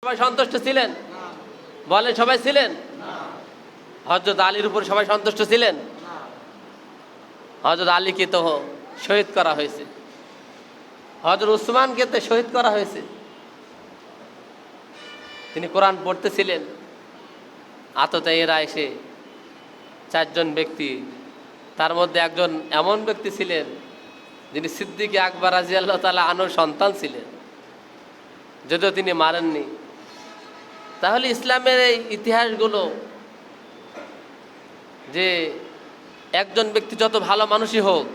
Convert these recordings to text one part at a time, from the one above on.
সবাই সন্তুষ্ট ছিলেন? বলে সবাই ছিলেন? হযরত আলীর উপর সবাই সন্তুষ্ট ছিলেন? হযরত আলীকে তো শহীদ করা হয়েছে, হযরত উসমানকে তো শহীদ করা হয়েছে। তিনি কোরআন পড়তেছিলেন, আততায়ীরা এসে চারজন ব্যক্তি, তার মধ্যে একজন এমন ব্যক্তি ছিলেন যিনি সিদ্দিক আকবর রাদিয়াল্লাহু তাআলা আনহুর সন্তান ছিলেন, যদিও তিনি মারেননি। তাহলে ইসলামের এই ইতিহাসগুলো যে একজন ব্যক্তি যত ভালো মানুষই হোক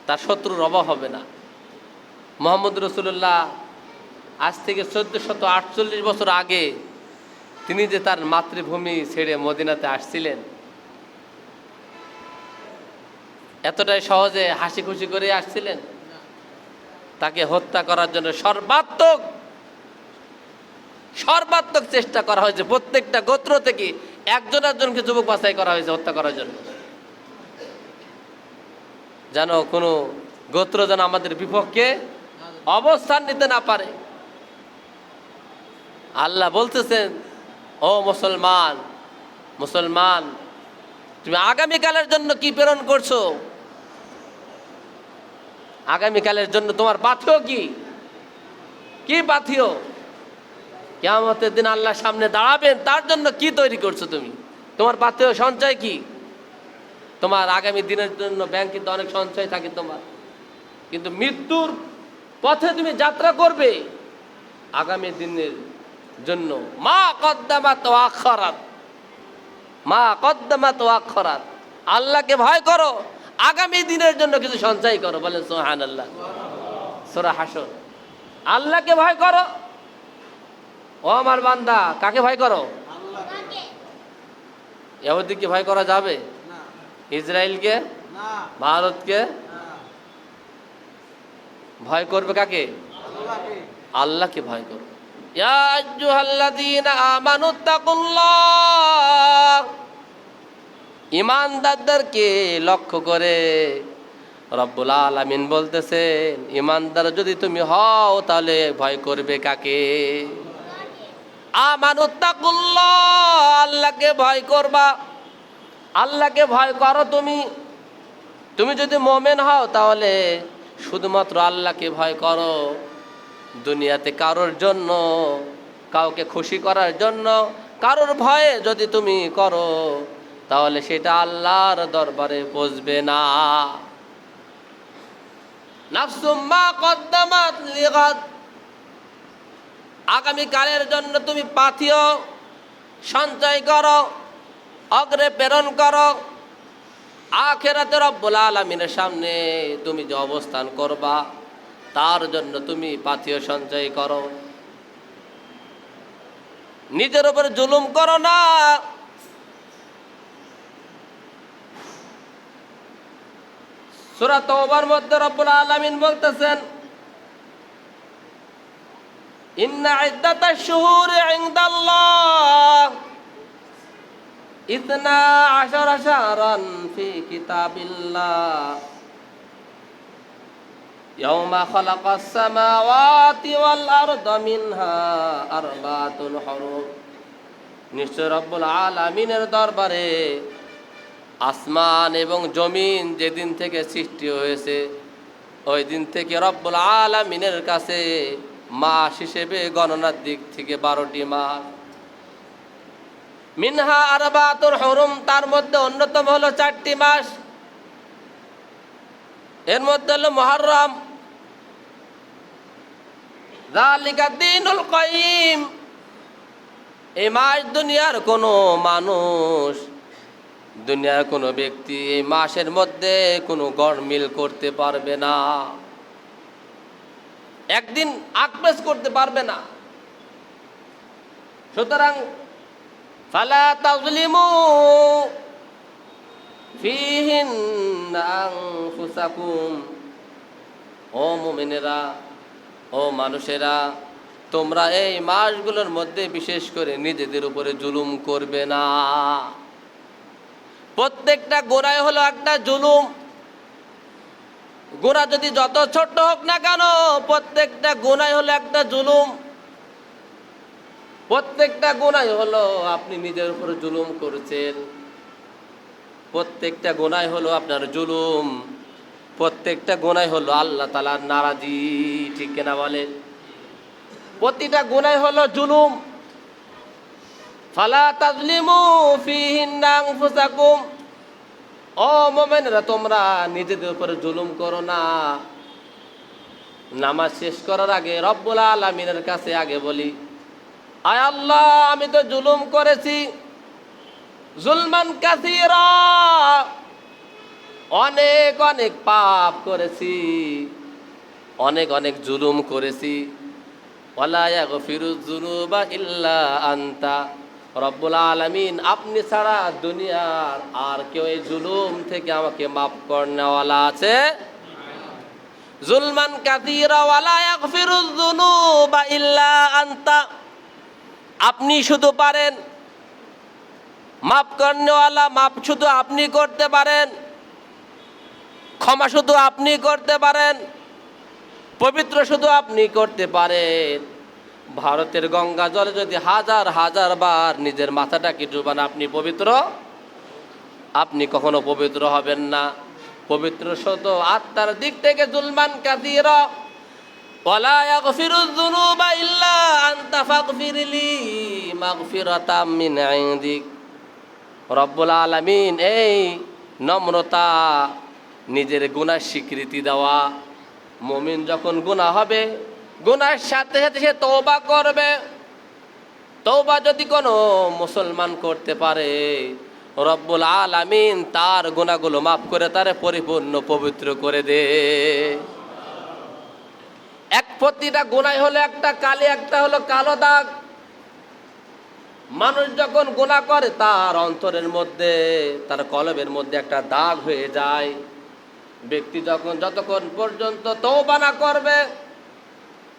তার শত্রুর অভাব হবে না। মুহাম্মদ রাসূলুল্লাহ আজ থেকে 1448 বছর আগে তিনি যে তার মাতৃভূমি ছেড়ে মদিনাতে আসছিলেন, এতটাই সহজে হাসি খুশি করে আসছিলেন? তাকে হত্যা করার জন্য সর্বাত্মক চেষ্টা করা হয়েছে। প্রত্যেকটা গোত্র থেকে একজনকে যুবক বাছাই করা হয়েছে হত্যা করার জন্য, যেন কোনো গোত্র যেন আমাদের বিপক্ষে অবস্থান নিতে না পারে। আল্লাহ বলতেছেন, ও মুসলমান, তুমি আগামীকালের জন্য কি প্রেরণ করছো? আগামীকালের জন্য তোমার পাথেয় কি পাথেয়? কিয়ামতের দিন আল্লাহর সামনে দাঁড়াবেন, তার জন্য কি তৈরি করছো তুমি? তোমার পাথেয় সঞ্চয় কি? তোমার আগামী দিনের জন্য ব্যাংকে তো অনেক সঞ্চয় থাকে তোমার, কিন্তু মৃত্যুর পথে তুমি যাত্রা করবে আগামী দিনের জন্য। মা কদ্দামাত ওয়া আখরাত, আল্লাহকে ভয় করো, আগামী দিনের জন্য কিছু সঞ্চয় করো। বলেন সুবহানাল্লাহ। সূরা হাসর। আল্লাহকে ভয় করো। ও আমার বান্দা, কাকে ভয় করো? আল্লাহকে। ইহুদিকে ভয় করা যাবে? না। ইসরায়েলকে? না। ভারতকে? না। ভয় করবে কাকে? আল্লাহকে। আল্লাহকে ভয় করো। ইয়া আইয়ুহাল্লাযীনা আমানুত্তাকুল্লাহ, ঈমানদারদেরকে লক্ষ্য করে রব্বুল আলামিন বলতেছেন, ঈমানদার যদি তুমি হও তাহলে ভয় করবে কাকে? আমানুত্তাকুল্লাহ, আল্লাহকে ভয় করবা। আল্লাহকে ভয় করো। তুমি যদি মুমিন হও তাহলে শুধুমাত্র আল্লাহকে ভয় করো। দুনিয়াতে কারোর জন্য, কাউকে খুশি করার জন্য, কারোর ভয়ে যদি তুমি করো তাহলে সেটা আল্লাহর দরবারে পৌঁছবে না। নাফসুম মা কদ্দামাত লিগাদ, আগামীকালের জন্য তুমি পাথেয় সঞ্চয় করো, অগ্রে প্রেরণ করো। আখিরাতে রব্বুল আলামিনের সামনে তুমি যে অবস্থান করবা তার জন্য তুমি পাথেয় সঞ্চয় করো। নিজের উপর জুলুম করো না। সূরা তাওবার মধ্যে রব্বুল আলামিন বলতেছেন, ইন্না ইদ্দাতাশ শুহুরি ইনদাল্লাহ ইসনা আশারা শাহরান ফি কিতাবিল্লাহ ইয়াওমা খালাকাস সামাওয়াতি ওয়াল আরদা মিনহা আরবাতুন হুরুম। নিশ্চয় রব্বুল আলামিনের দরবারে আসমান এবং জমিন যেদিন থেকে সৃষ্টি হয়েছে ওই দিন থেকে রব্বুল আলামিনের কাছে মাস হিসেবে গণনার দিক থেকে 12টি মাস। মিনহা আরবাতুন হুরুম, তার মধ্যে অন্যতম হলো 4টি মাস। এর মধ্যে হলো মুহররম, যালিকা দ্বীনুল কাইয়িম। এই মাস দুনিয়ার কোনো মানুষ, দুনিয়ার কোনো ব্যক্তি এই মাসের মধ্যে কোনো গড়মিল করতে পারবে না, একদিন আকবেশ করতে পারবে না। সুতরাং ফালা তাযলিমু ফীহিন্না আনফুসাকুম, ও মুমিনেরা, ও মানুষেরা, তোমরা এই মাসগুলোর মধ্যে বিশেষ করে নিজেদের উপরে জুলুম করবে না। প্রত্যেকটা গুনাহ হলো একটা জুলুম। গুনাহ যদি যত ছোট হোক না কেন, প্রত্যেকটা গুনাহ হলো একটা জুলুম। প্রত্যেকটা গুনাহ হলো আপনি নিজের উপর জুলুম করেছেন, প্রত্যেকটা গুনাহ হলো আপনার জুলুম, প্রত্যেকটা গুনাহ হলো আল্লাহ তাআলার নারাজি। ঠিক কিনা বলেন? প্রতিটা গুনাহ হলো জুলুম। ফালা তাজলিমু ফিহিন্না আনফুসাকুম, ও মুমিনরা তোমরা নিজেদের উপরে জুলুম করো না। নামাজ শেষ করার আগে রব্বুল আলামিনের কাছে আগে বলি, আয় আল্লাহ আমি তো জুলুম করেছি, জুলমান কাসীরা, অনেক অনেক পাপ করেছি, অনেক অনেক জুলুম করেছি। ওয়ালা ইয়াগফিরুয যুনুবা ইল্লা আনতা, রব্বুল আলামিন আপনি ছাড়া দুনিয়ার আর কেউ এই জুলুম থেকে আমাকে মাফ করনেওয়ালা আছে? জুলমান কাসীরা ওয়ালা ইয়াগফিরুয যুনুবা ইল্লা আনতা, আপনি শুধু পারেন মাফ করনেওয়ালা, মাফ শুধু আপনি করতে পারেন, ক্ষমা শুধু আপনি করতে পারেন, পবিত্র শুধু আপনি করতে পারেন। ভারতের গঙ্গা জলে যদি হাজার হাজার বার নিজের মাথাটাকে ডুবান আপনি পবিত্র, আপনি কখনো পবিত্র হবেন না। পবিত্র শুধু আত্মার দিক থেকে জুলমান কাসীরা, ওয়ালা ইয়াগফিরুয যুনুবা ইল্লা আনতা ফাগফিরলি মাগফিরাতাম মিন ইনদিক। রব্বুল আলামিন এই নম্রতা, নিজের গুনাহ স্বীকৃতি দেওয়া। মুমিন যখন গুনাহ হবে, গুনাহের সাথে সাথে সে তওবা করবে। তওবা যদি কোনো মুসলমান করতে পারে, রব্বুল আলামিন তার গুনাহগুলো মাফ করে তারে পরিপূর্ণ পবিত্র করে দে। প্রতিটা গুনাহ হলো একটা কালি, একটা হলো কালো দাগ। মানুষ যখন গুনাহ করে তার অন্তরের মধ্যে, তার কলবের মধ্যে একটা দাগ হয়ে যায়। ব্যক্তি যতক্ষণ পর্যন্ত তওবা না করবে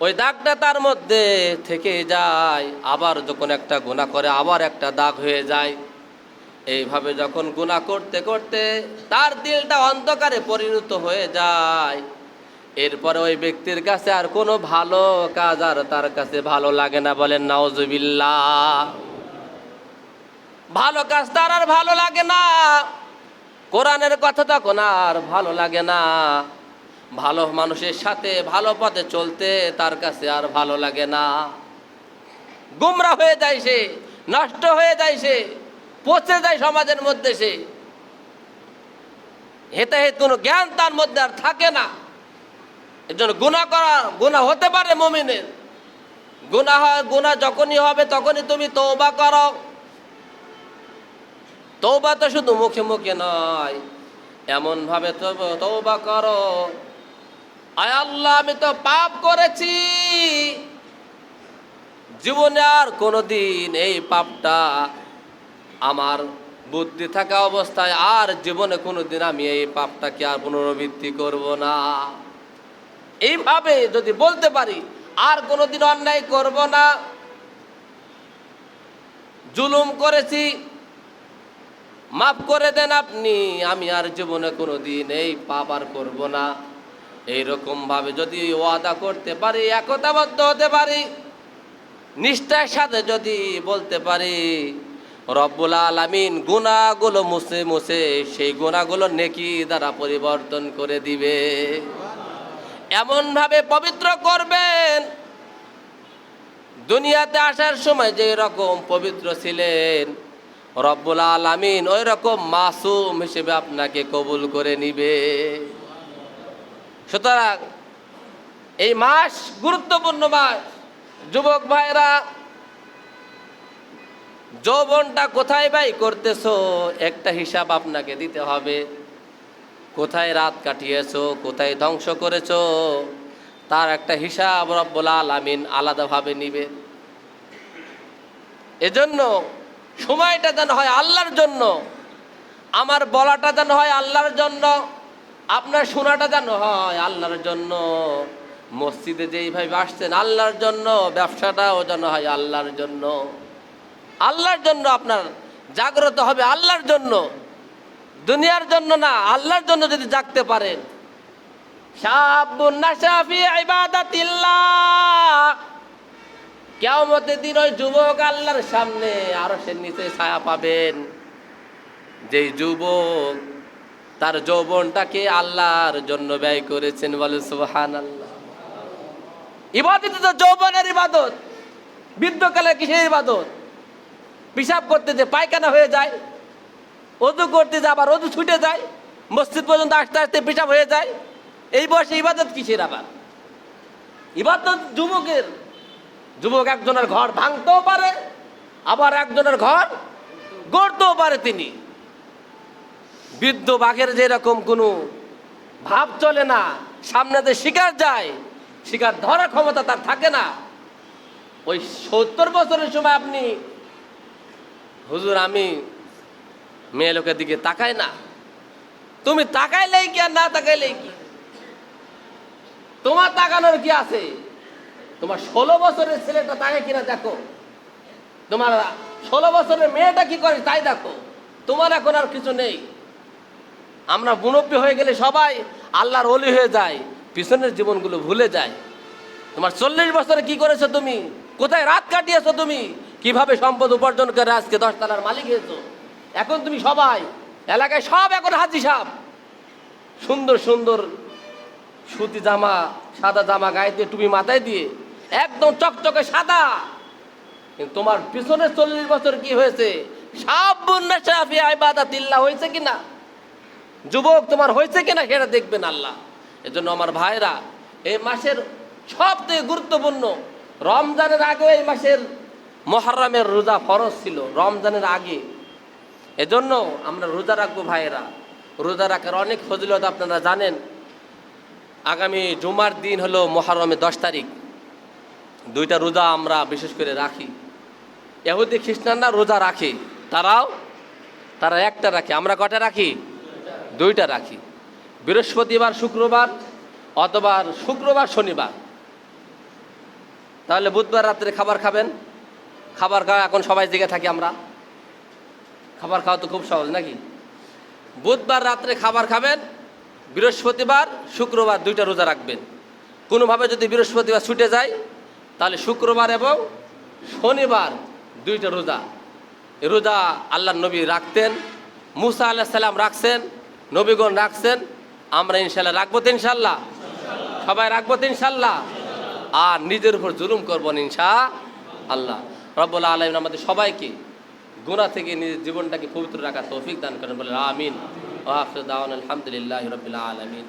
ওই দাগটা তার মধ্যে থেকে যায়। আবার যখন একটা গুনাহ করে আবার একটা দাগ হয়ে যায়। এইভাবে যখন গুনাহ করতে করতে তার দিলটা অন্ধকারে পরিণত হয়ে যায়, এরপরে ওই ব্যক্তির কাছে আর কোনো ভালো কাজ আর তার কাছে ভালো লাগে না। বলেন নাউজুবিল্লাহ। ভালো কাজ তার আর ভালো লাগে না, কোরআনের কথা তখন আর ভালো লাগে না, ভালো মানুষের সাথে ভালো পথে চলতে তার কাছে আর ভালো লাগে না। গুমরা হয়ে যায় সে, নষ্ট হয়ে যায় সে, পচে যায় সমাজের মধ্যে সে। হেতে কোনো জ্ঞান তার মধ্যে আর থাকে না। এর জন্য গুনাহ হতে পারে মুমিনের। গুনাহ যখনই হবে তখনই তুমি তওবা করো। তওবা তো শুধু মুখে মুখে নয়, এমন ভাবে তওবা করো, আয় আল্লাহ আমি তো পাপ করেছি, জীবনে আর কোনোদিন এই পাপটা আমার বুদ্ধি থাকা অবস্থায় আর জীবনে কোনোদিন আমি এই পাপটাকে আর পুনরাবৃত্তি করব না। এইভাবে যদি বলতে পারি আর কোনোদিন অন্যায় করব না, জুলুম করেছি মাফ করে দেন আপনি, আমি আর জীবনে কোনোদিন এই পাপ আর করব না, এইরকম ভাবে যদি ওয়াদা করতে পারি, একতাবদ্ধ হতে পারি, নিষ্ঠার সাথে যদি বলতে পারি, রব্বুল আলামিন গুনাহগুলো মুছে মুছে সেই গুনাহগুলো নেকি দ্বারা পরিবর্তন করে দিবে। এমন ভাবে পবিত্র করবেন, দুনিয়াতে আসার সময় যে রকম পবিত্র ছিলেন রব্বুল আলামিন ওই রকম মাসুম হিসেবে আপনাকে কবুল করে নিবে। সুতরাং এই মাস গুরুত্বপূর্ণ মাস। যুবক ভাইরা, যৌবনটা কোথায় ব্যয় করতেছো একটা হিসাব আপনাকে দিতে হবে। কোথায় রাত কাটিয়েছো, কোথায় ধ্বংস করেছো, তার একটা হিসাব রব্বুল আলামিন আলাদাভাবে নিবে। এজন্য সময়টা যেন হয় আল্লাহর জন্য, আমার বলাটা যেন হয় আল্লাহর জন্য, আপনার শোনাটা যেন হয় আল্লাহর জন্য, মসজিদে যেইভাবে আসছেন আল্লাহর জন্য, ব্যবসাটাও যেন হয় আল্লাহর জন্য। আল্লাহর জন্য আপনার জাগ্রত হবে, আল্লাহর জন্য, দুনিয়ার জন্য না, আল্লাহর জন্য যদি জাগতে পারেন। শাবুন নাশা ফি ইবাদাতিল্লাহ, কিয়ামতের দিন ওই যুবক আল্লাহর সামনে আরশের নিচে ছায়া পাবেন, যেই যুবক তার যৌবনটাকে আল্লাহর জন্য ব্যয় করেছেন। বলে সুবহানাল্লাহ। ইবাদত তো যৌবনের ইবাদত। বৃদ্ধকালে কিসের ইবাদত? পিশাব করতে যে পায়খানা হয়ে যায়, ওযু করতে যে আবার ওযু ছুটে যায়, মসজিদ পর্যন্ত আসতে আসতে পিশাব হয়ে যায়, এই বয়সে ইবাদত কিসের? আবার ইবাদত যুবকের। যুবক একজনের ঘর ভাঙতেও পারে, আবার একজনের ঘর গড়তেও পারে তিনি। বৃদ্ধ বাঘের যেরকম কোনো ভাব চলে না, সামনে যে শিকার যায়, শিকার ধরার ক্ষমতা তার থাকে না। ওই 70 বছরের সময় আপনি, হুজুর আমি মেয়ে লোকের দিকে তাকাই না, তুমি তাকাইলেই কি আর না তাকাইলেই কি? তোমার তাকানোর কি আছে? তোমার 16 বছরের ছেলেটা তাকে কিনা দেখো, তোমার 16 বছরের মেয়েটা কি করে তাই দেখো। তোমার এখন আর কিছু নেই। আমরা মুরব্বী হয়ে গেলে সবাই আল্লাহর ওলি হয়ে যায়, পিছনের জীবনগুলো ভুলে যায়। তোমার 40 বছরে কি করেছো তুমি? কোথায় রাত কাটিয়েছো তুমি? কিভাবে সম্পদ উপার্জন করে আজকে 10 তলার মালিক হয়েছো? এখন তুমি সবাই এলাকায় সব এখন হাজি সাহেব, সুন্দর সুন্দর সুতি জামা, সাদা জামা গায়ে দিয়ে, টুপি মাথায় দিয়ে, একদম চকচকে সাদা। কিন্তু তোমার পিছনে 40 বছর কি হয়েছে? হয়েছে কিনা? যুবক তোমার হয়েছে কিনা সেটা দেখবেন আল্লাহ। এজন্য আমার ভাইরা, এই মাসের সবথেকে গুরুত্বপূর্ণ, রমজানের আগে এই মাসের মুহররমের রোজা ফরজ ছিল, রমজানের আগে। এজন্য আমরা রোজা রাখবো ভাইয়েরা। রোজা রাখার অনেক ফজিলত আপনারা জানেন। আগামী জুমার দিন হলো মুহররমের 10 তারিখ। 2টা রোজা আমরা বিশেষ করে রাখি। ইহুদি খ্রিস্টানরা রোজা রাখে, তারা একটা রাখে। আমরা কটা রাখি? 2টা রাখি, বৃহস্পতিবার শুক্রবার, অথবা শুক্রবার শনিবার। তাহলে বুধবার রাত্রে খাবার খাবেন। খাবার খাওয়া এখন সবাই জেগে থাকি আমরা, খাবার খাওয়া তো খুব সহজ নাকি? বুধবার রাত্রে খাবার খাবেন, বৃহস্পতিবার শুক্রবার 2টা রোজা রাখবেন। কোনোভাবে যদি বৃহস্পতিবার ছুটে যায়, তাহলে শুক্রবার এবং শনিবার 2টা রোজা। এই রোজা আল্লাহর নবী রাখতেন, মুসা আলাইহিস সালাম রাখছেন, নবীগণ রাখছেন। আমরা ইনশাল্লাহ রাখবো তো, ইনশাল্লাহ সবাই রাখবো তো ইনশাল্লাহ। আর নিজের উপর জুলুম করবো না ইনশাআল্লাহ। রব্বুল আলামিন আমাদের সবাইকে গুনাহ থেকে নিজের জীবনটাকে পবিত্র রাখার তৌফিক দান করেন, বলে আমিন। ওয়া আখিরু দাওয়ানা আলহামদুলিল্লাহি রাব্বিল আলামিন।